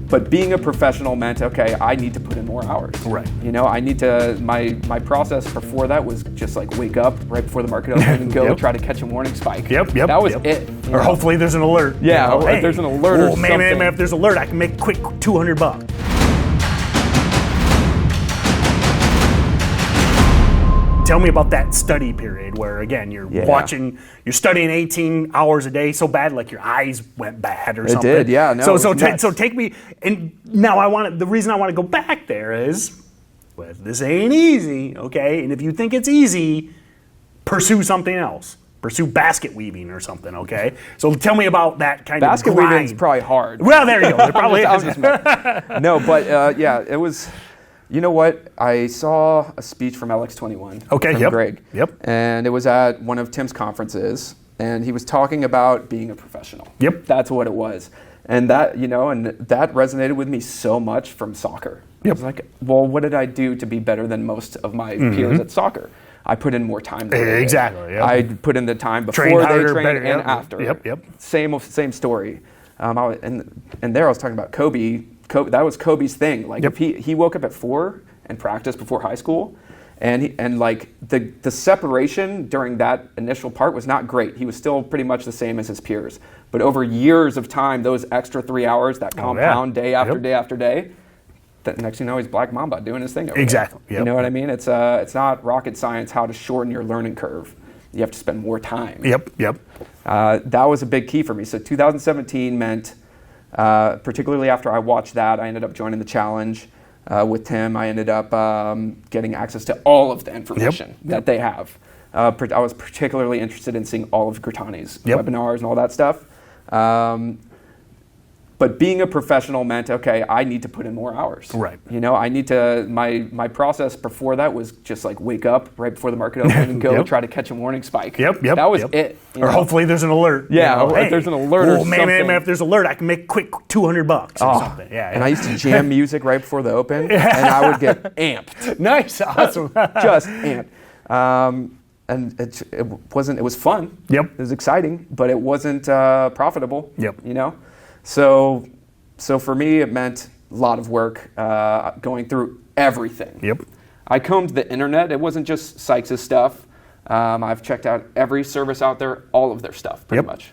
But being a professional meant, okay, I need to put in more hours. Right. I need to, my process before that was just like wake up right before the market opened and go try to catch a morning spike. Yep. That was it. Or hopefully there's an alert. Yeah, hey, there's an alert or something. Man, if there's an alert, I can make quick $200. Tell me about that study period where, again, you're studying 18 hours a day so bad, like your eyes went bad or something. It did, yeah. No, so take me, and now the reason I want to go back there is, well, this ain't easy, okay? And if you think it's easy, pursue something else. Pursue basket weaving or something, okay? So tell me about that kind of basket grind. weaving is probably hard. Well, there you go. It probably is. No, but it was. You know what? I saw a speech from LX21 from Greg. Yep. And it was at one of Tim's conferences, and he was talking about being a professional. Yep. That's what it was. And that, and that resonated with me so much from soccer. Yep. I was like, well, what did I do to be better than most of my peers at soccer? I put in more time. Exactly. Yep. I put in the time before they trained and after. Yep. Same story. And there I was talking about Kobe. That was Kobe's thing. Like if he woke up at 4 and practiced before high school, and the separation during that initial part was not great. He was still pretty much the same as his peers. But over years of time, those extra 3 hours that compound day after day after day, the next thing you know, he's Black Mamba doing his thing over exactly. there. You know what I mean? It's not rocket science how to shorten your learning curve. You have to spend more time. Yep. That was a big key for me. So 2017 meant, particularly after I watched that, I ended up joining the challenge with Tim. I ended up getting access to all of the information that they have. I was particularly interested in seeing all of Gratani's webinars and all that stuff. But being a professional meant, okay, I need to put in more hours. Right. I need to, my process before that was just like wake up right before the market opened and go try to catch a morning spike. Yep. That was it. Or hopefully there's an alert. Yeah, if there's an alert or something. Man, if there's an alert, I can make quick $200 or something. Yeah. And I used to jam music right before the open, and I would get amped. Nice, awesome. Just amped. And it was fun. Yep. It was exciting, but it wasn't profitable. Yep. So for me, it meant a lot of work going through everything. Yep. I combed the internet. It wasn't just Sykes' stuff. I've checked out every service out there, all of their stuff, pretty much.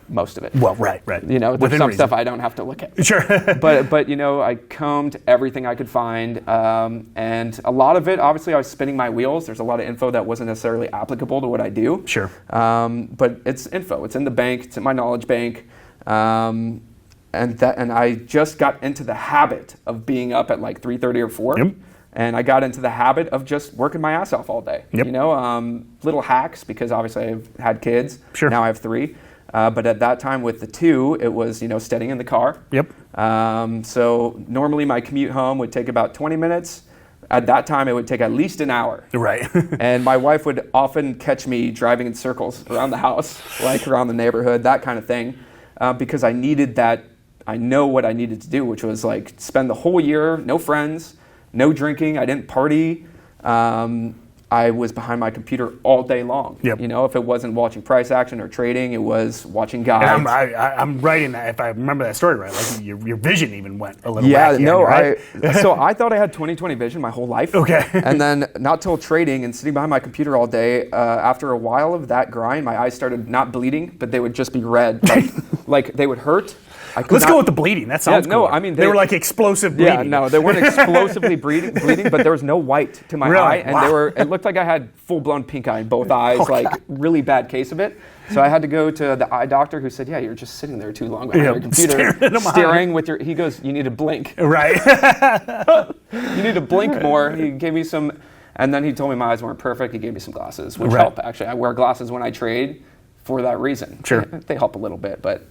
Most of it. Well, right. There's some stuff I don't have to look at. Sure. but I combed everything I could find, and a lot of it, obviously, I was spinning my wheels. There's a lot of info that wasn't necessarily applicable to what I do. Sure. But it's info. It's in the bank. It's in my knowledge bank. And I just got into the habit of being up at like 3:30 or 4. Yep. And I got into the habit of just working my ass off all day. Yep. Little hacks, because obviously I've had kids. Sure. Now I have 3. But at that time with the 2, it was, studying in the car. Yep. So normally my commute home would take about 20 minutes. At that time, it would take at least an hour. Right. And my wife would often catch me driving in circles around the house, like around the neighborhood, that kind of thing, because I needed that. I know what I needed to do, which was like spend the whole year, no friends, no drinking. I didn't party. I was behind my computer all day long. Yep. If it wasn't watching price action or trading, it was watching guides. And I'm writing that, if I remember that story right, like your vision even went a little wacky. No, right? So I thought I had 20/20 vision my whole life. Okay. And then not till trading and sitting behind my computer all day, after a while of that grind, my eyes started not bleeding, but they would just be red. Like they would hurt. Let's go with the bleeding. That sounds cool. No, I mean they were like explosive bleeding. Yeah, no, they weren't explosively bleeding, but there was no white to my eye, and it looked like I had full-blown pink eye in both eyes, really bad case of it. So I had to go to the eye doctor, who said, "Yeah, you're just sitting there too long behind your computer, staring with your." He goes, "You need to blink." Right. You need to blink more. He gave me some, and then he told me my eyes weren't perfect. He gave me some glasses, which help actually. I wear glasses when I trade for that reason. Sure. They help a little bit, but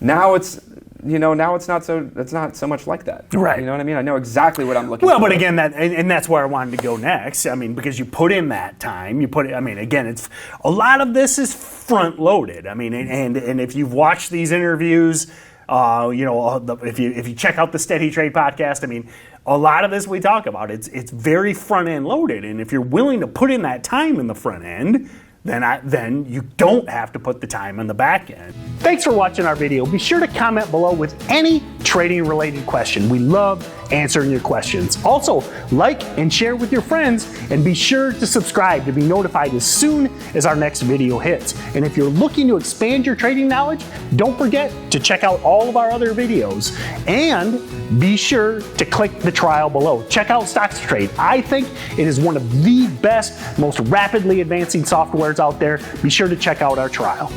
now it's not so much like that. Right. You know what I mean? I know exactly what I'm looking for. Well, but again, and that's where I wanted to go next. I mean, because you put in that time, again, it's a lot of this is front loaded. I mean, and if you've watched these interviews, if you check out the Steady Trade podcast, I mean, a lot of this we talk about, it's very front end loaded. And if you're willing to put in that time in the front end, then you don't have to put the time on the back end. Thanks for watching our video. Be sure to comment below with any trading related question. We love answering your questions. Also, like and share with your friends, and be sure to subscribe to be notified as soon as our next video hits. And if you're looking to expand your trading knowledge, don't forget to check out all of our other videos, and be sure to click the trial below. Check out StocksToTrade. I think it is one of the best, most rapidly advancing softwares out there. Be sure to check out our trial.